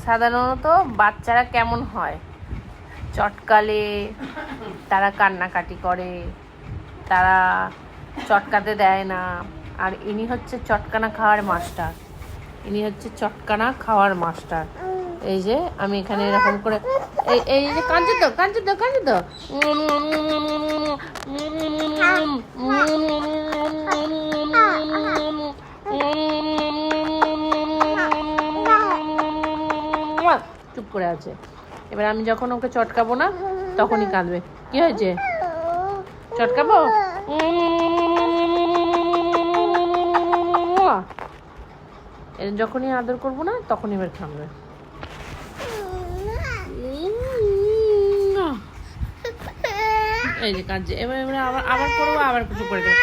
সাধারণত বাচ্চারা কেমন হয়, চটকালে তারা কান্নাকাটি করে, তারা চটকাতে দেয় না। আর ইনি হচ্ছে চটকানা খাওয়ার মাস্টার, ইনি হচ্ছে চটকানা খাওয়ার মাস্টার। এই যে আমি এখানে এরকম করে এই যে কাঁদছে তো কাঁদছে তো কাঁদছে তো চুপ করে আছে। এবার আমি যখন ওকে চটকাবো না তখনই কাঁদবে। কি হয়েছে, চটকাবো? যখনই আদর করবো না তখনই এবার কাঁদবে। এই যে কাঁদছে। এবার আবার করবো, আবার কিছু করে দেবো।